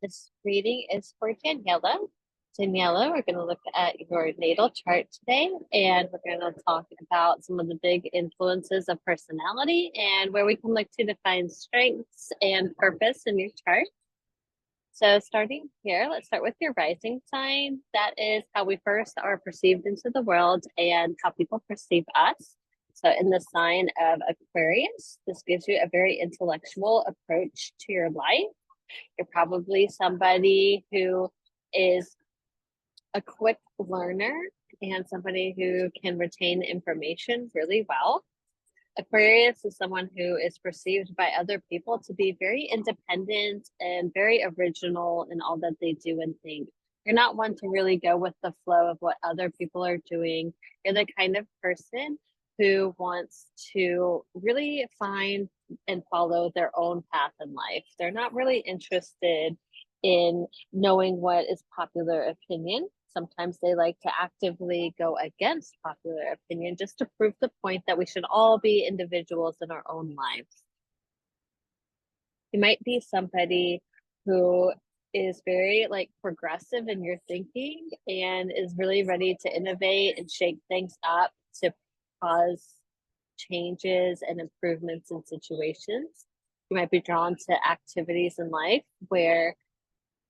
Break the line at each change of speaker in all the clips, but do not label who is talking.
This reading is for Daniela. Daniela, we're going to look at your natal chart today, and we're going to talk about some of the big influences of personality and where we can look to define strengths and purpose in your chart. So starting here, let's start with your rising sign. That is how we first are perceived into the world and how people perceive us. So in the sign of Aquarius, this gives you a very intellectual approach to your life. You're probably somebody who is a quick learner and somebody who can retain information really well. Aquarius is someone who is perceived by other people to be very independent and very original in all that they do and think. You're not one to really go with the flow of what other people are doing. You're the kind of person who wants to really find and follow their own path in life. They're not really interested in knowing what is popular opinion. Sometimes they like to actively go against popular opinion just to prove the point that we should all be individuals in our own lives. You might be somebody who is very progressive in your thinking and is really ready to innovate and shake things up to cause changes and improvements in situations. You might be drawn to activities in life where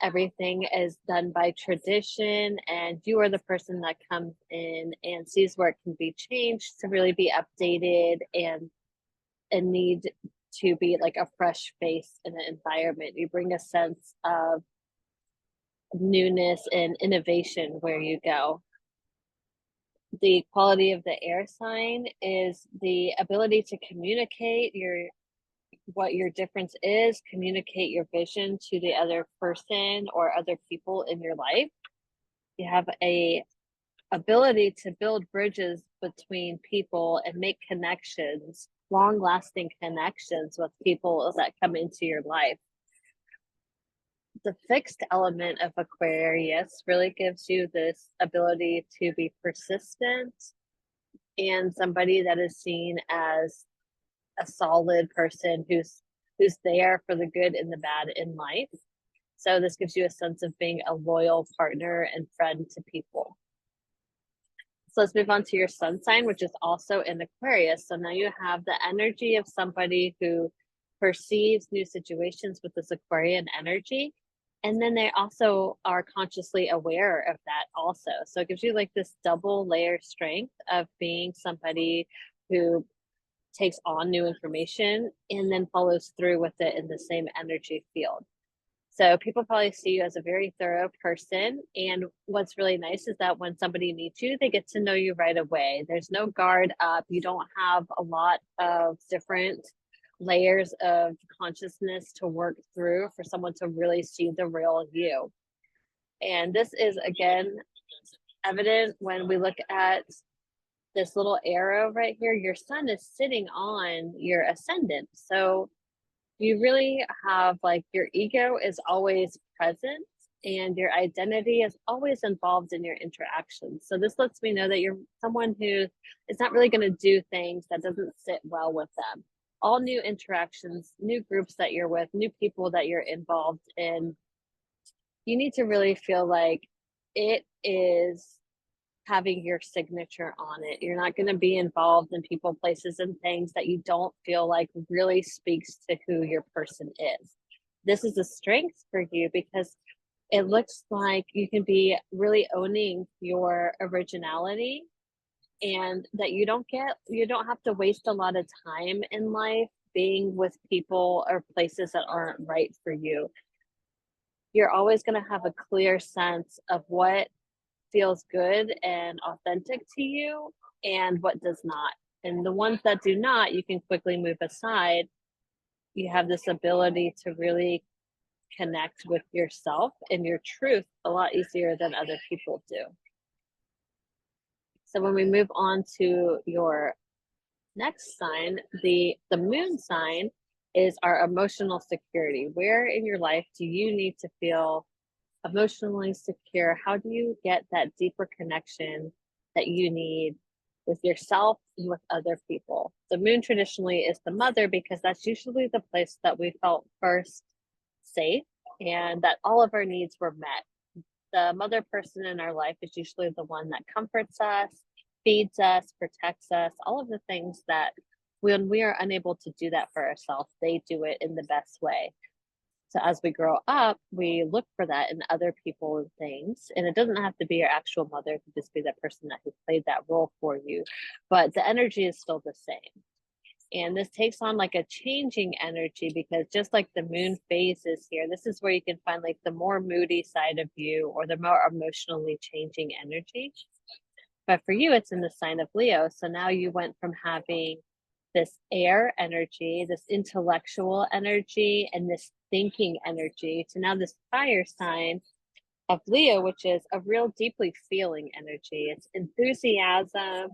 everything is done by tradition and you are the person that comes in and sees where it can be changed to really be updated and need to be like a fresh face in an environment. You bring a sense of newness and innovation where you go. The quality of the air sign is the ability to communicate what your difference is, communicate your vision to the other person or other people in your life. You have a ability to build bridges between people and make connections, long-lasting connections with people that come into your life. The fixed element of Aquarius really gives you this ability to be persistent and somebody that is seen as a solid person who's there for the good and the bad in life. So this gives you a sense of being a loyal partner and friend to people. So let's move on to your sun sign, which is also in Aquarius. So now you have the energy of somebody who perceives new situations with this Aquarian energy. And then they also are consciously aware of that also. So it gives you like this double layer strength of being somebody who takes on new information and then follows through with it in the same energy field. So people probably see you as a very thorough person. And what's really nice is that when somebody meets you, they get to know you right away. There's no guard up. You don't have a lot of different layers of consciousness to work through for someone to really see the real you. And this is, again, evident when we look at this little arrow right here. Your sun is sitting on your ascendant. So you really have your ego is always present and your identity is always involved in your interactions. So this lets me know that you're someone who is not really going to do things that doesn't sit well with them. All new interactions, new groups that you're with, new people that you're involved in, you need to really feel like it is having your signature on it. You're not going to be involved in people, places, and things that you don't feel like really speaks to who your person is. This is a strength for you because it looks like you can be really owning your originality and that you don't have to waste a lot of time in life being with people or places that aren't right for you. You're always going to have a clear sense of what feels good and authentic to you and what does not. And the ones that do not, you can quickly move aside. You have this ability to really connect with yourself and your truth a lot easier than other people do. So when we move on to your next sign, the moon sign is our emotional security. Where in your life do you need to feel emotionally secure? How do you get that deeper connection that you need with yourself and with other people? The moon traditionally is the mother because that's usually the place that we felt first safe and that all of our needs were met. The mother person in our life is usually the one that comforts us, feeds us, protects us, all of the things that when we are unable to do that for ourselves, they do it in the best way. So as we grow up, we look for that in other people and things. And it doesn't have to be your actual mother, it could just be that person that who played that role for you. But the energy is still the same. And this takes on like a changing energy because just like the moon phases here, this is where you can find like the more moody side of you or the more emotionally changing energy. But for you, it's in the sign of Leo. So now you went from having this air energy, this intellectual energy, and this thinking energy to now this fire sign of Leo, which is a real deeply feeling energy. It's enthusiasm,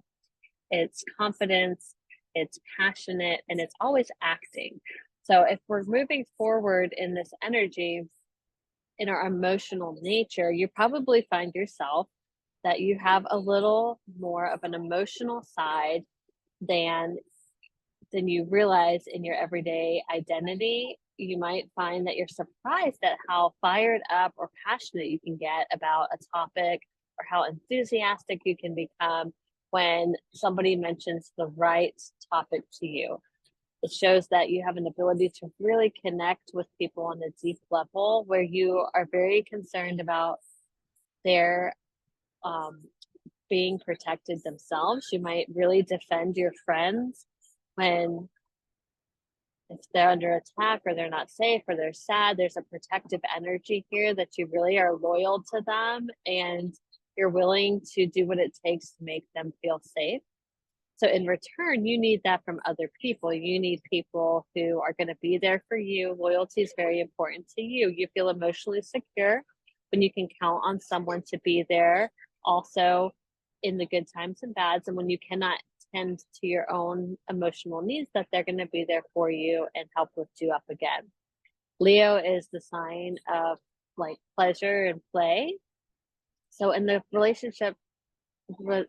it's confidence, it's passionate, and it's always acting. So if we're moving forward in this energy, in our emotional nature, you probably find yourself that you have a little more of an emotional side than you realize in your everyday identity. You might find that you're surprised at how fired up or passionate you can get about a topic or how enthusiastic you can become when somebody mentions the right topic to you. It shows that you have an ability to really connect with people on a deep level where you are very concerned about their um, being protected themselves. You might really defend your friends when if they're under attack or they're not safe or they're sad. There's a protective energy here that you really are loyal to them and you're willing to do what it takes to make them feel safe. So in return, you need that from other people. You need people who are going to be there for you. Loyalty is very important to you. You feel emotionally secure when you can count on someone to be there also in the good times and bads. And when you cannot tend to your own emotional needs, that they're going to be there for you and help lift you up again. Leo is the sign of like pleasure and play. So in the relationship,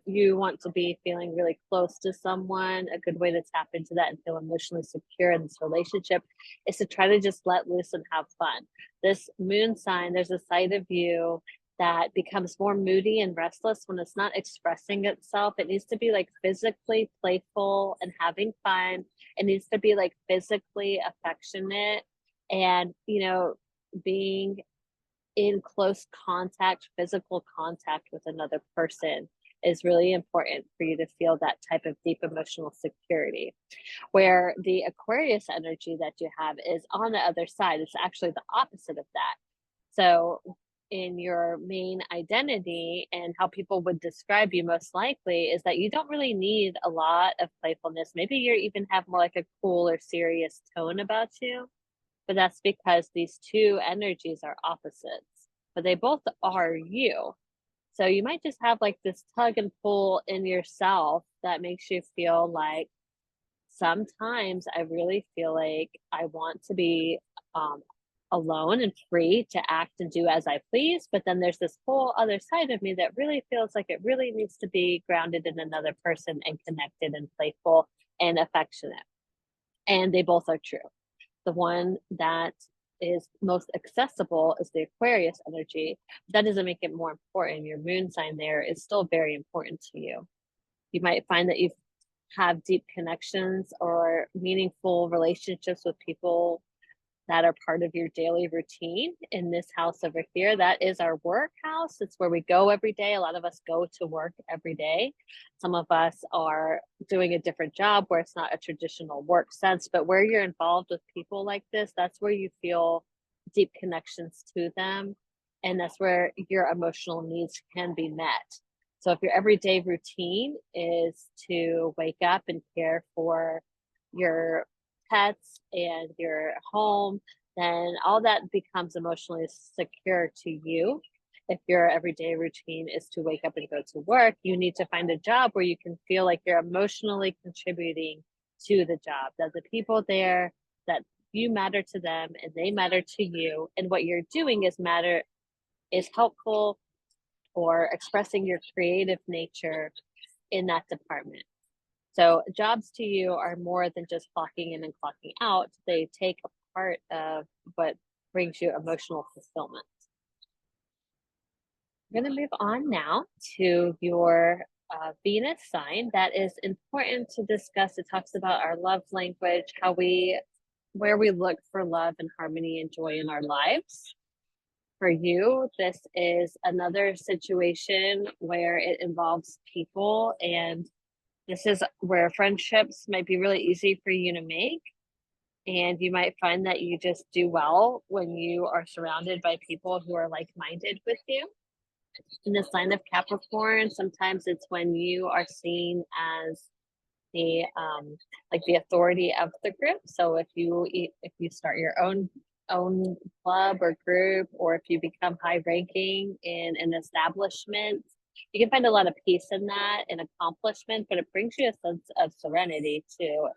you want to be feeling really close to someone. A good way to tap into that and feel emotionally secure in this relationship is to try to just let loose and have fun. This moon sign, there's a side of you that becomes more moody and restless when it's not expressing itself. It needs to be like physically playful and having fun. It needs to be like physically affectionate and, being in close contact, physical contact with another person is really important for you to feel that type of deep emotional security. Where the Aquarius energy that you have is on the other side, it's actually the opposite of that. So, in your main identity and how people would describe you most likely is that you don't really need a lot of playfulness. Maybe you even have more like a cool or serious tone about you, but that's because these two energies are opposites, but they both are you. So you might just have like this tug and pull in yourself that makes you feel like sometimes I really feel like I want to be um, alone and free to act and do as I please. But then there's this whole other side of me that really feels like it really needs to be grounded in another person and connected and playful and affectionate. And they both are true. The one that is most accessible is the Aquarius energy. That doesn't make it more important. Your moon sign there is still very important to you. You might find that you have deep connections or meaningful relationships with people that are part of your daily routine. In this house over here, that is our work house. It's where we go every day. A lot of us go to work every day. Some of us are doing a different job where it's not a traditional work sense, but where you're involved with people like this, that's where you feel deep connections to them. And that's where your emotional needs can be met. So if your everyday routine is to wake up and care for your pets and your home, then all that becomes emotionally secure to you. If your everyday routine is to wake up and go to work, you need to find a job where you can feel like you're emotionally contributing to the job, that the people there, that you matter to them and they matter to you. And what you're doing is helpful or expressing your creative nature in that department. So jobs to you are more than just clocking in and clocking out. They take a part of what brings you emotional fulfillment. We're going to move on now to your Venus sign. That is important to discuss. It talks about our love language, where we look for love and harmony and joy in our lives. For you, this is another situation where it involves people, and this is where friendships might be really easy for you to make. And you might find that you just do well when you are surrounded by people who are like minded with you. In the sign of Capricorn, sometimes it's when you are seen as the like the authority of the group. So if you start your own club or group, or if you become high ranking in an establishment, you can find a lot of peace in that and accomplishment, but it brings you a sense of serenity too.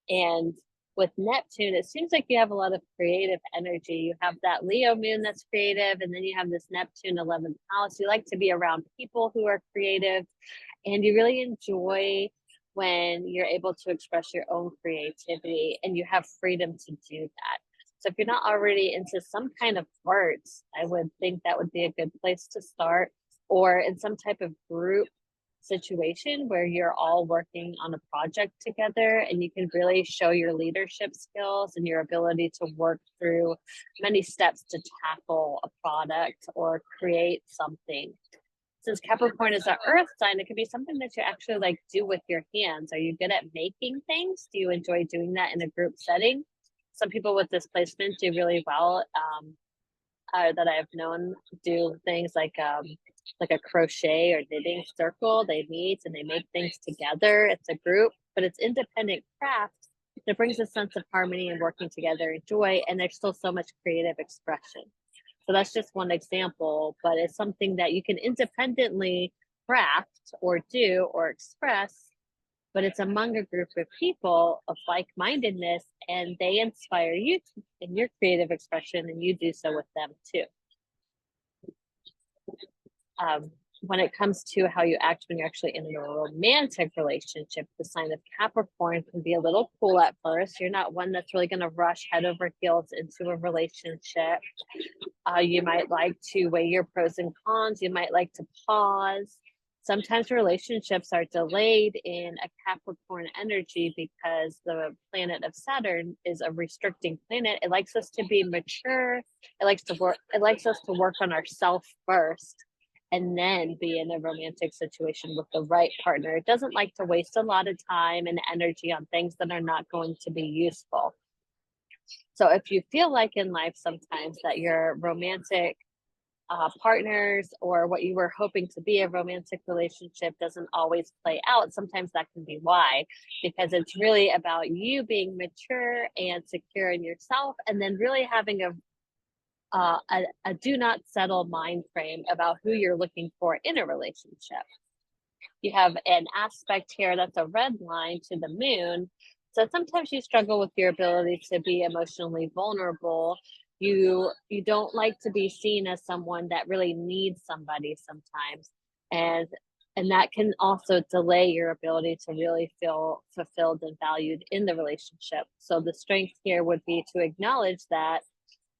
And with Neptune, it seems like you have a lot of creative energy. You have that Leo moon that's creative, and then you have this Neptune 11th house. You like to be around people who are creative, and you really enjoy when you're able to express your own creativity and you have freedom to do that. So if you're not already into some kind of arts, I would think that would be a good place to start, or in some type of group situation where you're all working on a project together and you can really show your leadership skills and your ability to work through many steps to tackle a product or create something. Since Capricorn is an earth sign, it could be something that you actually like do with your hands. Are you good at making things? Do you enjoy doing that in a group setting? Some people with this placement do really well, that I've known do things like a crochet or knitting circle. They meet and they make things together. It's a group, but it's independent craft that brings a sense of harmony and working together and joy. And there's still so much creative expression. So that's just one example, but it's something that you can independently craft or do or express, but it's among a group of people of like-mindedness, and they inspire you in your creative expression, and you do so with them too. When it comes to how you act when you're actually in a romantic relationship, the sign of Capricorn can be a little cool at first. You're not one that's really going to rush head over heels into a relationship. You might like to weigh your pros and cons. You might like to pause. Sometimes relationships are delayed in a Capricorn energy because the planet of Saturn is a restricting planet. It likes us to be mature. It likes us to work on ourselves first and then be in a romantic situation with the right partner. It doesn't like to waste a lot of time and energy on things that are not going to be useful. So if you feel like in life sometimes that your romantic partners or what you were hoping to be a romantic relationship doesn't always play out, sometimes that can be why, because it's really about you being mature and secure in yourself, and then really having a do not settle mind frame about who you're looking for in a relationship. You have an aspect here that's a red line to the moon. So sometimes you struggle with your ability to be emotionally vulnerable. You don't like to be seen as someone that really needs somebody sometimes. And that can also delay your ability to really feel fulfilled and valued in the relationship. So the strength here would be to acknowledge that,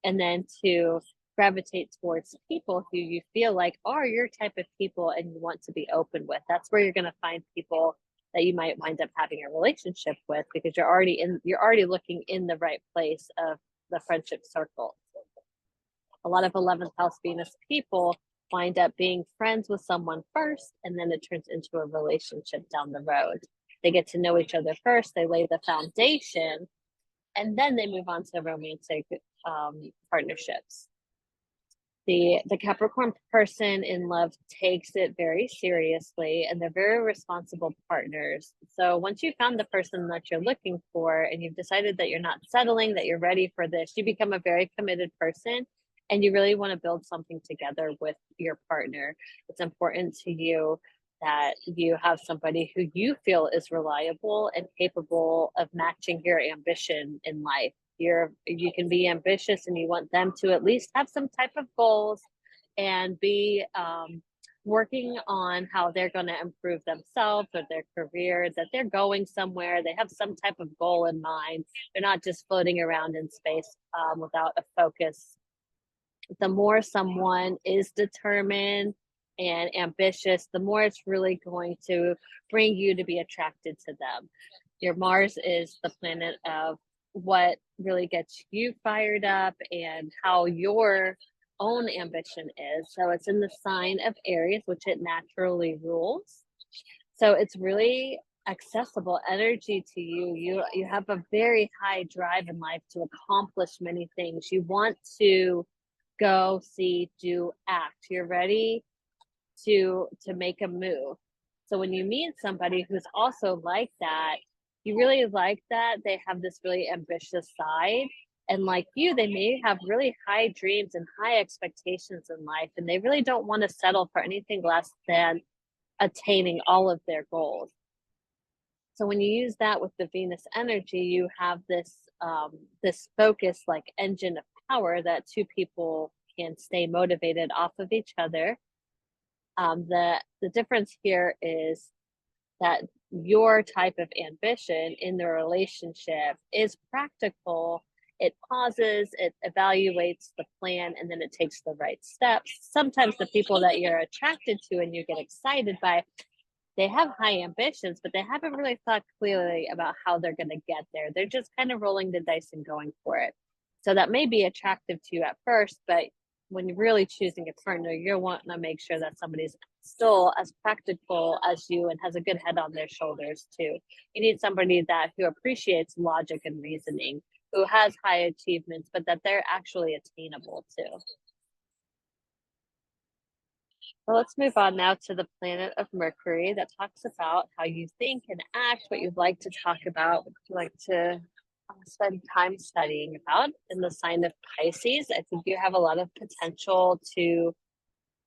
and then to gravitate towards people who you feel like are your type of people and you want to be open with. That's where you're going to find people that you might wind up having a relationship with, because you're already looking in the right place of the friendship circle. A lot of 11th house Venus people wind up being friends with someone first, and then it turns into a relationship down the road. They get to know each other first, they lay the foundation, and then they move on to romantic partnerships. The Capricorn person in love takes it very seriously, and they're very responsible partners. So once you found the person that you're looking for and you've decided that you're not settling, that you're ready for this, you become a very committed person, and you really want to build something together with your partner. It's important to you that you have somebody who you feel is reliable and capable of matching your ambition in life. You can be ambitious and you want them to at least have some type of goals and be working on how they're going to improve themselves or their career, that they're going somewhere, they have some type of goal in mind. They're not just floating around in space without a focus. The more someone is determined and ambitious, the more it's really going to bring you to be attracted to them. Your Mars is the planet of what really gets you fired up and how your own ambition is. So it's in the sign of Aries, which it naturally rules. So it's really accessible energy to you. You have a very high drive in life to accomplish many things. You want to go, see, do, act. You're ready to make a move. So when you meet somebody who's also like that, you really like that they have this really ambitious side. And like you, they may have really high dreams and high expectations in life, and they really don't want to settle for anything less than attaining all of their goals. So when you use that with the Venus energy, you have this focus like engine of power that two people can stay motivated off of each other. The difference here is that your type of ambition in the relationship is practical. It pauses, it evaluates the plan, and then it takes the right steps. Sometimes the people that you're attracted to and you get excited by, they have high ambitions, but they haven't really thought clearly about how they're going to get there. They're just kind of rolling the dice and going for it. So that may be attractive to you at first, but when you're really choosing a partner, you're wanting to make sure that somebody's still as practical as you and has a good head on their shoulders too. You need somebody that who appreciates logic and reasoning, who has high achievements, but that they're actually attainable too. Well, let's move on now to the planet of Mercury that talks about how you think and act, what you'd like to talk about, what you'd like to spend time studying about in the sign of Pisces. I think you have a lot of potential to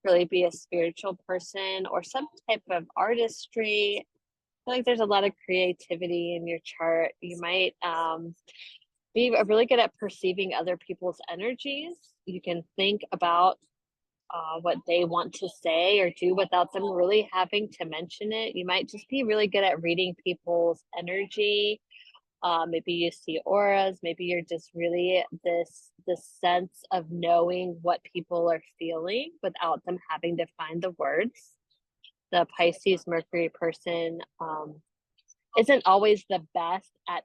really be a spiritual person or some type of artistry. I feel like there's a lot of creativity in your chart. You might be really good at perceiving other people's energies. You can think about what they want to say or do without them really having to mention it. You might just be really good at reading people's energy. Maybe you see auras. Maybe you're just really this sense of knowing what people are feeling without them having to find the words. The Pisces Mercury person isn't always the best at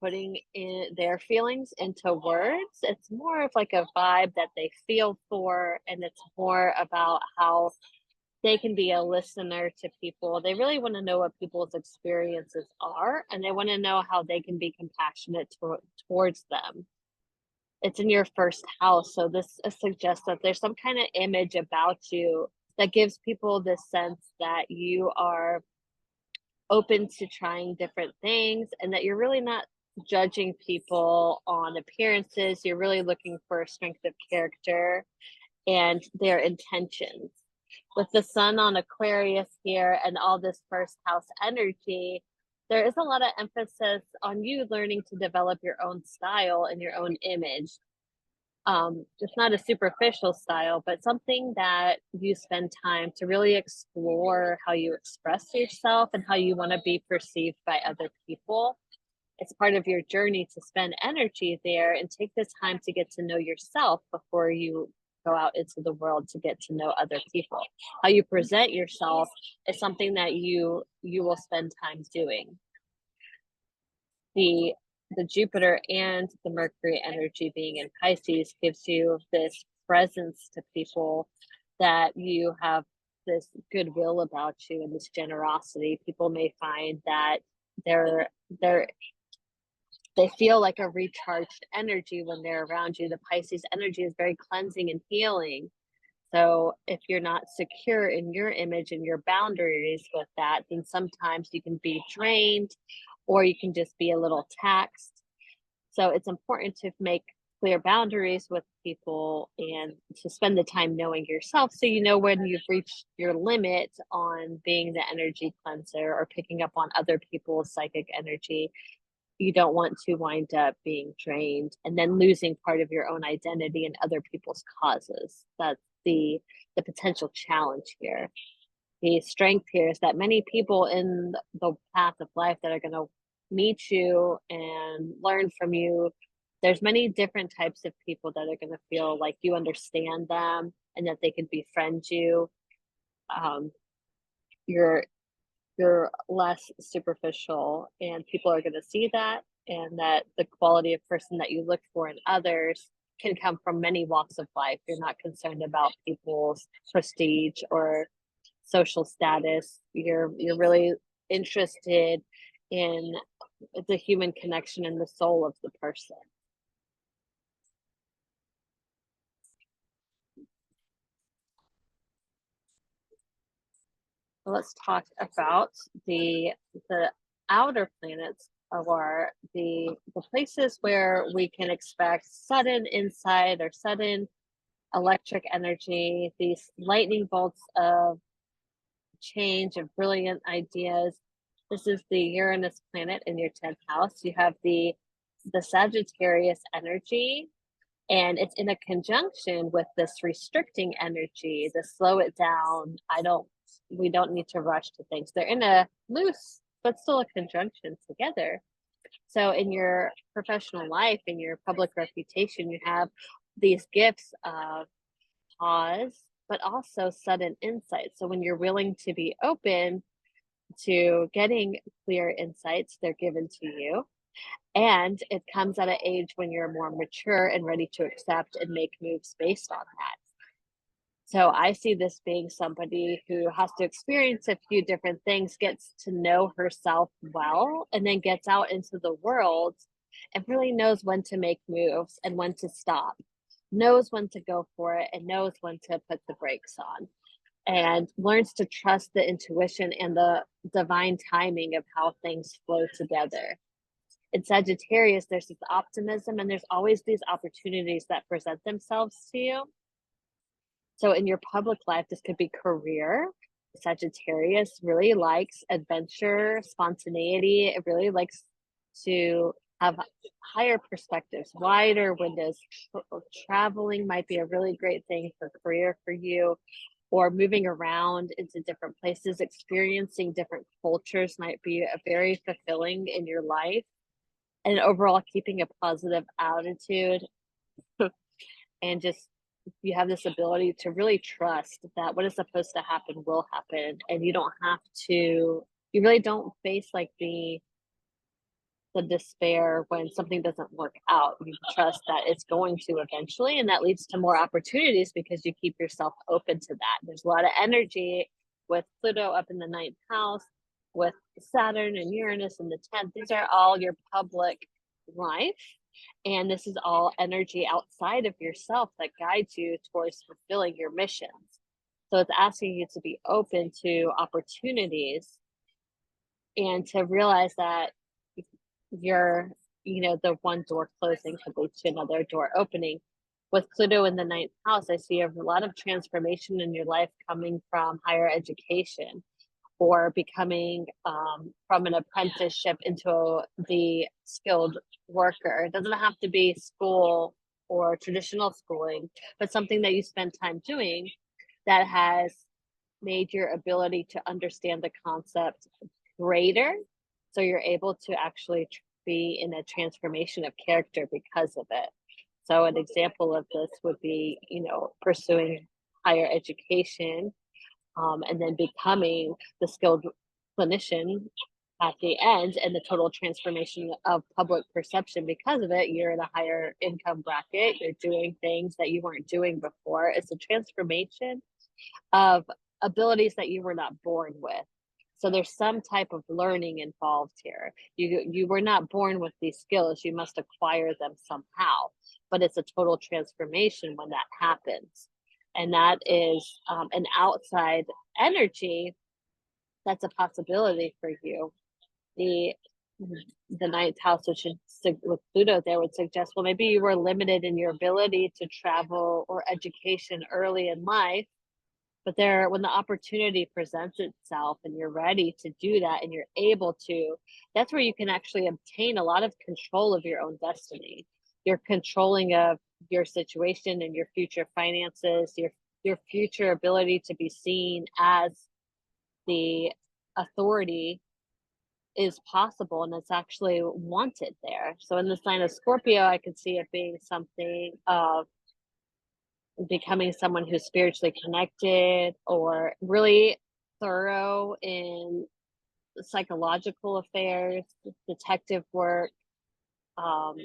putting in their feelings into words. It's more of like a vibe that they feel for, and it's more about how they can be a listener to people. They really want to know what people's experiences are, and they want to know how they can be compassionate towards them. It's in your first house, so this suggests that there's some kind of image about you that gives people this sense that you are open to trying different things and that you're really not judging people on appearances. You're really looking for strength of character and their intentions. With the sun on Aquarius here and all this first house energy, there is a lot of emphasis on you learning to develop your own style and your own image. It's not a superficial style, but something that you spend time to really explore how you express yourself and how you want to be perceived by other people. It's part of your journey to spend energy there and take the time to get to know yourself before you go out into the world to get to know other people. How you present yourself is something that you will spend time doing. The Jupiter and the Mercury energy being in Pisces gives you this presence to people, that you have this goodwill about you and this generosity. People may find that they're they feel like a recharged energy when they're around you. The Pisces energy is very cleansing and healing. So if you're not secure in your image and your boundaries with that, then sometimes you can be drained or you can just be a little taxed. So it's important to make clear boundaries with people and to spend the time knowing yourself, so you know when you've reached your limit on being the energy cleanser or picking up on other people's psychic energy. You don't want to wind up being drained and then losing part of your own identity and other people's causes. the potential challenge here. The strength here is that many people in the path of life that are going to meet you and learn from you, there's many different types of people that are going to feel like you understand them and that they can befriend you. Um, you're you're less superficial, and people are going to see that, and that the quality of person that you look for in others can come from many walks of life. You're not concerned about people's prestige or social status. You're really interested in the human connection and the soul of the person. Let's talk about the outer planets, or the places where we can expect sudden insight or sudden electric energy, these lightning bolts of change, of brilliant ideas. This is the Uranus planet in your 10th house. You have the Sagittarius energy, and it's in a conjunction with this restricting energy, the slow it down. We don't need to rush to things. They're in a loose but still a conjunction together. So in your professional life, in your public reputation, you have these gifts of pause, but also sudden insight. So when you're willing to be open to getting clear insights, they're given to you. And it comes at an age when you're more mature and ready to accept and make moves based on that. So I see this being somebody who has to experience a few different things, gets to know herself well, and then gets out into the world and really knows when to make moves and when to stop, knows when to go for it, and knows when to put the brakes on, and learns to trust the intuition and the divine timing of how things flow together. In Sagittarius, there's this optimism, and there's always these opportunities that present themselves to you. So in your public life, this could be career. Sagittarius really likes adventure, spontaneity. It really likes to have higher perspectives, wider windows. Traveling might be a really great thing for career for you, or moving around into different places, experiencing different cultures might be a very fulfilling in your life. And overall, keeping a positive attitude and just you have this ability to really trust that what is supposed to happen will happen, and you really don't face like the despair when something doesn't work out. You trust that it's going to eventually, and that leads to more opportunities because you keep yourself open to that. There's a lot of energy with Pluto up in the 9th house, with Saturn and Uranus in the 10th. These are all your public life, and this is all energy outside of yourself that guides you towards fulfilling your missions. So it's asking you to be open to opportunities and to realize that you're, the one door closing could lead to another door opening. With Pluto in the 9th house, I see a lot of transformation in your life coming from higher education, or becoming from an apprenticeship into the skilled worker. It doesn't have to be school or traditional schooling, but something that you spend time doing that has made your ability to understand the concept greater. So you're able to actually be in a transformation of character because of it. So an example of this would be, pursuing higher education, and then becoming the skilled clinician at the end, and the total transformation of public perception because of it. You're in a higher income bracket, you're doing things that you weren't doing before. It's a transformation of abilities that you were not born with. So there's some type of learning involved here. You were not born with these skills, you must acquire them somehow, but it's a total transformation when that happens. And that is an outside energy that's a possibility for you. The the 9th house, which is with Pluto there, would suggest, well, maybe you were limited in your ability to travel or education early in life, but when the opportunity presents itself and you're ready to do that and you're able to, that's where you can actually obtain a lot of control of your own destiny. You're controlling of your situation and your future finances, your future ability to be seen as the authority is possible and it's actually wanted there. So in the sign of Scorpio, I could see it being something of becoming someone who's spiritually connected or really thorough in psychological affairs, detective work, um,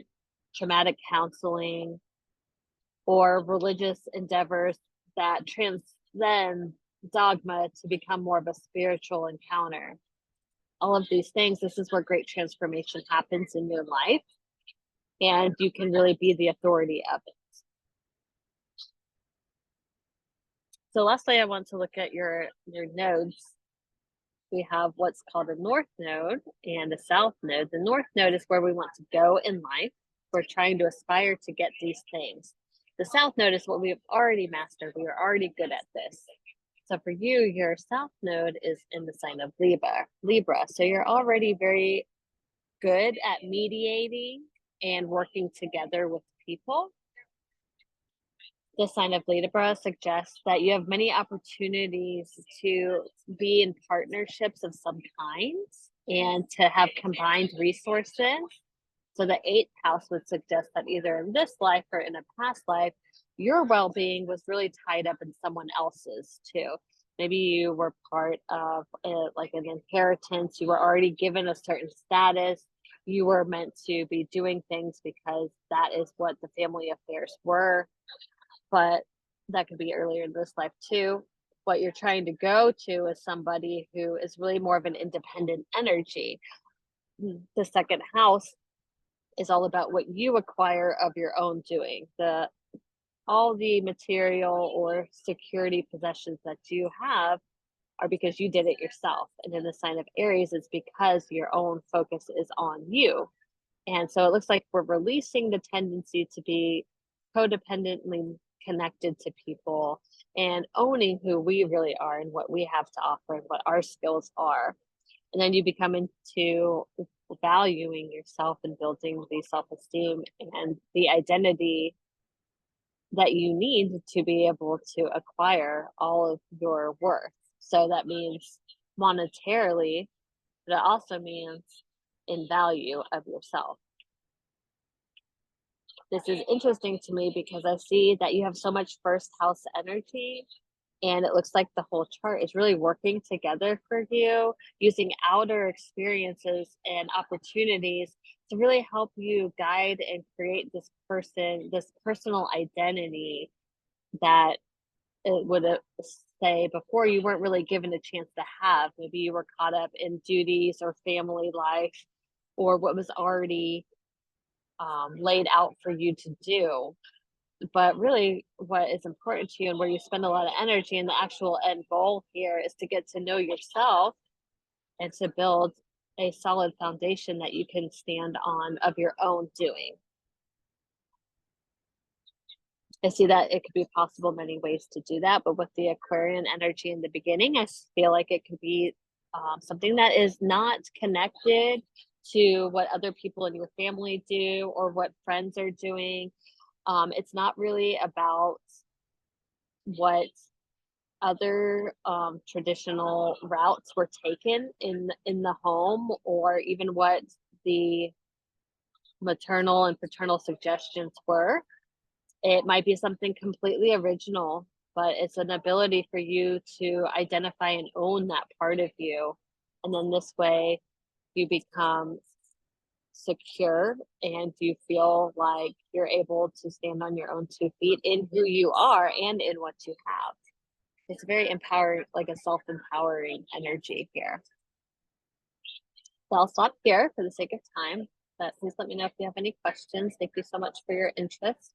traumatic counseling, or religious endeavors that transcend dogma to become more of a spiritual encounter. All of these things, this is where great transformation happens in your life, and you can really be the authority of it. So lastly, I want to look at your nodes. We have what's called a north node and a south node. The north node is where we want to go in life. We're trying to aspire to get these things. The south node is what we've already mastered. We are already good at this. So for you, your south node is in the sign of Libra. So you're already very good at mediating and working together with people. The sign of Libra suggests that you have many opportunities to be in partnerships of some kind and to have combined resources. So the eighth house would suggest that either in this life or in a past life, your well-being was really tied up in someone else's too. Maybe you were part of like an inheritance. You were already given a certain status. You were meant to be doing things because that is what the family affairs were, but that could be earlier in this life too. What you're trying to go to is somebody who is really more of an independent energy. The second house is all about what you acquire of your own doing. The all the material or security possessions that you have are because you did it yourself. And in the sign of Aries, it's because your own focus is on you. And so it looks like we're releasing the tendency to be codependently connected to people and owning who we really are and what we have to offer and what our skills are. And then you become into valuing yourself and building the self-esteem and the identity that you need to be able to acquire all of your worth. So that means monetarily, but it also means in value of yourself. This is interesting to me because I see that you have so much first house energy, and it looks like the whole chart is really working together for you, using outer experiences and opportunities to really help you guide and create this personal identity that it would say before you weren't really given a chance to have. Maybe you were caught up in duties or family life or what was already laid out for you to do. But really, what is important to you and where you spend a lot of energy, and the actual end goal here is to get to know yourself and to build a solid foundation that you can stand on of your own doing. I see that it could be possible many ways to do that, but with the Aquarian energy in the beginning, I feel like it could be something that is not connected to what other people in your family do or what friends are doing. It's not really about what other traditional routes were taken in the home, or even what the maternal and paternal suggestions were. It might be something completely original, but it's an ability for you to identify and own that part of you. And then this way you become secure and you feel like you're able to stand on your own 2 feet in who you are and in what you have. It's very empowering, like a self-empowering energy here. So I'll stop here for the sake of time, but please let me know if you have any questions. Thank you so much for your interest.